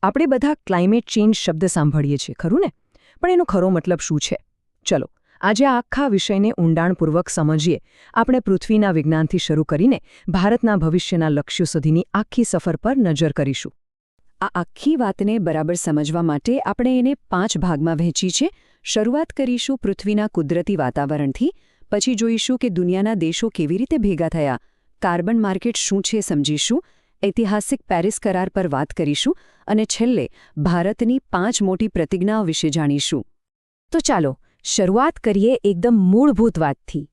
આપણે બધા climate change શબ્દ સાંભળીએ છીએ ખરું ને, પણ એનો ખરો મતલબ શું છે? ચલો આજે આ આખા વિષયને ઊંડાણપૂર્વક સમજીએ. આપણે પૃથ્વીના વિજ્ઞાનથી શરૂ કરીને ભારતના ભવિષ્યના લક્ષ્યો સુધીની આખી સફર પર નજર કરીશું. આ આખી વાતને બરાબર સમજવા માટે આપણે એને 5 ભાગમાં વહેંચી છે. શરૂઆત કરીશું પૃથ્વીના કુદરતી વાતાવરણથી, પછી જોઈશું કે દુનિયાના દેશો કેવી રીતે ભેગા થયા, કાર્બન માર્કેટ શું છે સમજીશું, ઐતિહાસિક પેરિસ કરાર પર વાત કરીશું અને છેલ્લે ભારતની 5 મોટી પ્રતિજ્ઞાઓ વિશે જાણીશું. તો ચાલો શરૂઆત કરીએ એકદમ મૂળભૂત વાતથી.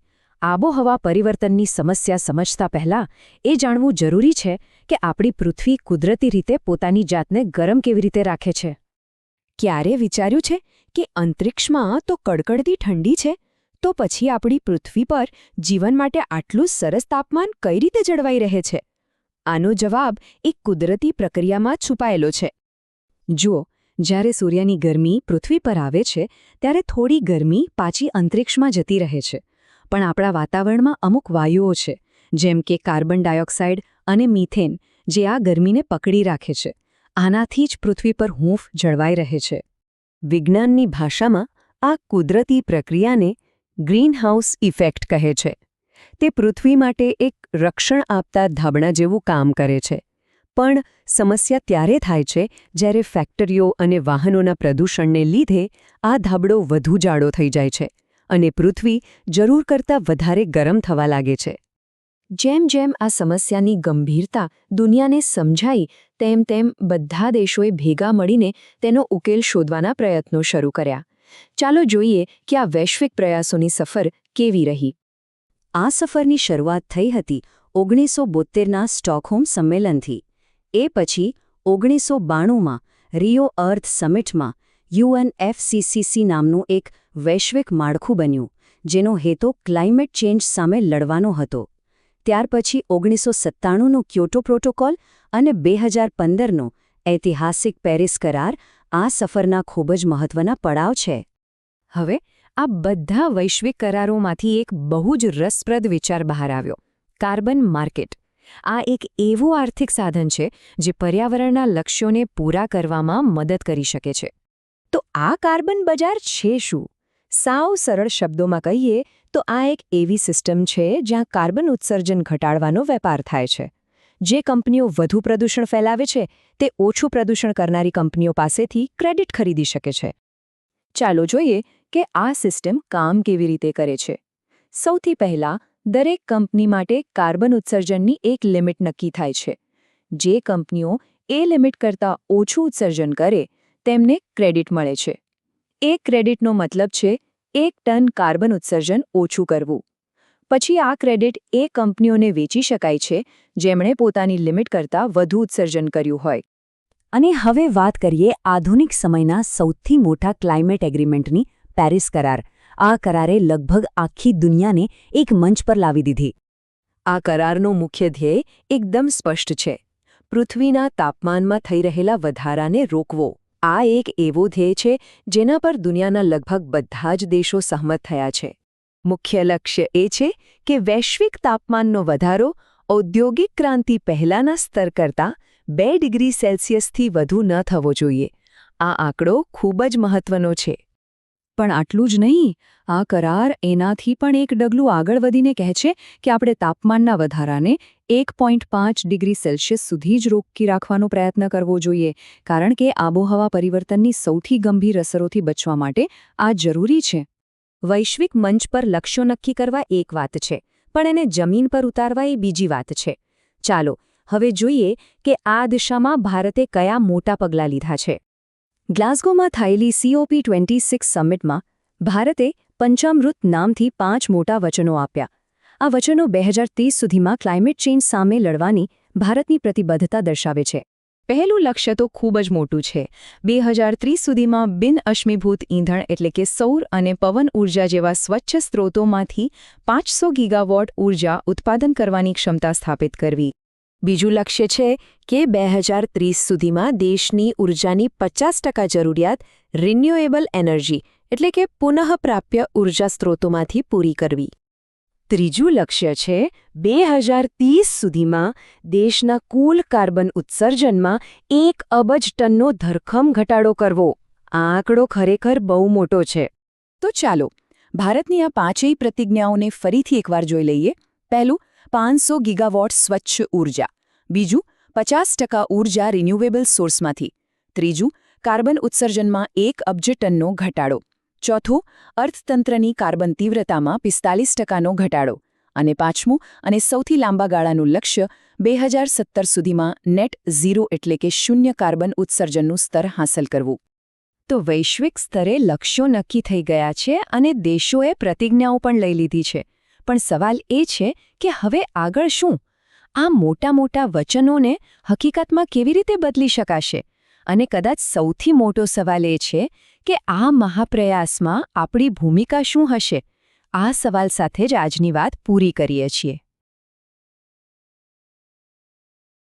આબોહવા પરિવર્તનની સમસ્યા સમજતા પહેલાં એ જાણવું જરૂરી છે કે આપણી પૃથ્વી કુદરતી રીતે પોતાની જાતને ગરમ કેવી રીતે રાખે છે. ક્યારે વિચાર્યું છે કે અંતરિક્ષમાં તો કડકડતી ઠંડી છે, તો પછી આપણી પૃથ્વી પર જીવન માટે આટલું સરસ તાપમાન કઈ રીતે જળવાઈ રહે છે? આનો જવાબ એક કુદરતી પ્રક્રિયામાં છુપાયેલો છે. જુઓ, જ્યારે સૂર્યની ગરમી પૃથ્વી પર આવે છે ત્યારે થોડી ગરમી પાછી અંતરિક્ષમાં જતી રહે છે, પણ આપણા વાતાવરણમાં અમુક વાયુઓ છે, જેમ કે કાર્બન ડાયોક્સાઇડ અને મીથેન, જે આ ગરમીને પકડી રાખે છે. આનાથી જ પૃથ્વી પર હૂંફ જળવાઈ રહે છે. વિજ્ઞાનની ભાષામાં આ કુદરતી પ્રક્રિયાને ગ્રીનહાઉસ ઇફેક્ટ કહે છે. તે પૃથ્વી માટે એક રક્ષણ આપતા ધાબળા જેવું કામ કરે છે. પણ સમસ્યા ત્યારે થાય છે જ્યારે ફેક્ટરીઓ અને વાહનોના પ્રદૂષણને લીધે આ ધાબળો વધુ જાડો થઈ જાય છે અને પૃથ્વી જરૂર કરતાં વધારે ગરમ થવા લાગે છે. જેમ જેમ આ સમસ્યાની ગંભીરતા દુનિયાને સમજાઈ તેમ તેમ બધા દેશોએ ભેગા મળીને તેનો ઉકેલ શોધવાના પ્રયત્નો શરૂ કર્યા. ચાલો જોઈએ કે આ વૈશ્વિક પ્રયાસોની સફર કેવી રહી. આ સફરની શરૂઆત થઈ હતી 1972ના સ્ટોકહોમ સંમેલનથી. એ પછી 1992માં રિયો અર્થ સમિટમાં UNFCCC નામનું એક વૈશ્વિક માળખું બન્યું, જેનો હેતુ ક્લાઇમેટ ચેન્જ સામે લડવાનો હતો. ત્યાર પછી 1997નો ક્યોટો પ્રોટોકોલ અને 2015નો ઐતિહાસિક પેરિસ કરાર આ સફરના ખૂબ જ મહત્વના પડાવ છે. હવે આ બધા વૈશ્વિક કરારોમાંથી એક બહુ જ રસપ્રદ વિચાર બહાર આવ્યો: કાર્બન માર્કેટ. આ એક એવું આર્થિક સાધન છે જે પર્યાવરણના લક્ષ્યોને પૂરા કરવામાં મદદ કરી શકે છે. તો આ કાર્બન બજાર છે શું? સાવ સરળ શબ્દોમાં કહીએ તો આ એક એવી સિસ્ટમ છે જ્યાં કાર્બન ઉત્સર્જન ઘટાડવાનો વેપાર થાય છે. જે કંપનીઓ વધુ પ્રદૂષણ ફેલાવે છે તે ઓછું પ્રદૂષણ કરનારી કંપનીઓ પાસેથી ક્રેડિટ ખરીદી શકે છે. ચાલો જોઈએ કે આ સિસ્ટમ કામ કેવી રીતે કરે છે. સૌથી પહેલાં દરેક કંપની માટે કાર્બન ઉત્સર્જનની એક લિમિટ નક્કી થાય છે. જે કંપનીઓ એ લિમિટ કરતાં ઓછું ઉત્સર્જન કરે તેમને ક્રેડિટ મળે છે. એ ક્રેડિટનો મતલબ છે 1 ટન કાર્બન ઉત્સર્જન ઓછું કરવું. પછી આ ક્રેડિટ એ કંપનીઓને વેચી શકાય છે જેમણે પોતાની લિમિટ કરતાં વધુ ઉત્સર્જન કર્યું હોય. અને હવે વાત કરીએ આધુનિક સમયના સૌથી મોટા ક્લાઇમેટ એગ્રીમેન્ટની, પેરિસ કરાર. આ કરારે લગભગ આખી દુનિયાને એક મંચ પર લાવી દીધી. આ કરારનો મુખ્ય ધ્યેય એકદમ સ્પષ્ટ છે: પૃથ્વીના તાપમાનમાં થઈ રહેલા વધારાને રોકવો. આ એક એવો ધ્યેય છે જેના પર દુનિયાના લગભગ બધા જ દેશો સહમત થયા છે. મુખ્ય લક્ષ્ય એ છે કે વૈશ્વિક તાપમાનનો વધારો ઔદ્યોગિક ક્રાંતિ પહેલાંના સ્તર કરતાં 2 ડિગ્રી સેલ્સિયસથી વધુ ન થવો જોઈએ. આ આંકડો ખૂબ જ મહત્વનો છે. પણ આટલું જ નહીં, આ કરાર એનાથી પણ એક ડગલું આગળ વધીને કહે છે કે આપણે તાપમાનના વધારાને 1.5 ડિગ્રી સેલ્સિયસ સુધી જ રોકી રાખવાનો પ્રયત્ન કરવો જોઈએ, કારણ કે આબોહવા પરિવર્તનની સૌથી ગંભીર અસરોથી બચવા માટે આ જરૂરી છે. વૈશ્વિક મંચ પર લક્ષ્યો નક્કી કરવા એક વાત છે, પણ એને જમીન પર ઉતારવા એ બીજી વાત છે. ચાલો હવે જોઈએ કે આ દિશામાં ભારતે કયા મોટા પગલાં લીધા છે. ગ્લાસગોમાં થયેલી COP26 સમિટમાં ભારતે પંચામૃત નામથી 5 મોટા વચનો આપ્યા. આ વચનો 2030 સુધીમાં ક્લાઇમેટ ચેન્જ સામે લડવાની ભારતની પ્રતિબદ્ધતા દર્શાવે છે. પહેલું લક્ષ્ય તો ખૂબ જ મોટું છે: 2030 સુધીમાં બિન-અશ્મિભૂત ઈંધણ એટલે કે સૌર અને પવન ઊર્જા જેવા સ્વચ્છ સ્ત્રોતોમાંથી 500 ગીગાવોટ ઊર્જા ઉત્પાદન કરવાની ક્ષમતા સ્થાપિત કરવી. બીજું લક્ષ્ય છે કે 2030 સુધીમાં દેશની ઊર્જાની 50% જરૂરિયાત રિન્યુએબલ એનર્જી એટલે કે પુનઃપ્રાપ્ય ઊર્જા સ્ત્રોતોમાંથી પૂરી કરવી. ત્રીજું લક્ષ્ય છે 2030 સુધીમાં દેશના કુલ કાર્બન ઉત્સર્જનમાં 1 અબજ ટનનો ધરખમ ઘટાડો કરવો. આ આંકડો ખરેખર બહુ મોટો છે. તો ચાલો ભારતની આ પાંચેય પ્રતિજ્ઞાઓને ફરીથી એકવાર જોઈ લઈએ. પહેલું, 500 ગીગાવોટ સ્વચ્છ ઊર્જા. બીજું, 50% ઊર્જા રિન્યુએબલ સોર્સમાંથી. ત્રીજું, કાર્બન ઉત્સર્જનમાં 1 અબજ ટનનો ઘટાડો. ચોથું, અર્થતંત્રની કાર્બન તીવ્રતામાં 45%નો ઘટાડો. અને પાંચમું અને સૌથી લાંબા ગાળાનું લક્ષ્ય 2017 સુધીમાં નેટ ઝીરો એટલે કે શૂન્ય કાર્બન ઉત્સર્જનનું સ્તર હાંસલ કરવું. તો વૈશ્વિક સ્તરે લક્ષ્યો નક્કી થઈ ગયા છે અને દેશોએ પ્રતિજ્ઞાઓ પણ લઈ લીધી છે. પણ સવાલ એ છે કે હવે આગળ શું? આ મોટા વચનોને હકીકતમાં કેવી રીતે બદલી શકાશે? અને કદાચ સૌથી મોટો સવાલ એ છે કે આ મહાપ્રયાસમાં આપણી ભૂમિકા શું હશે? આ સવાલ સાથે જ આજની વાત પૂરી કરીએ છીએ.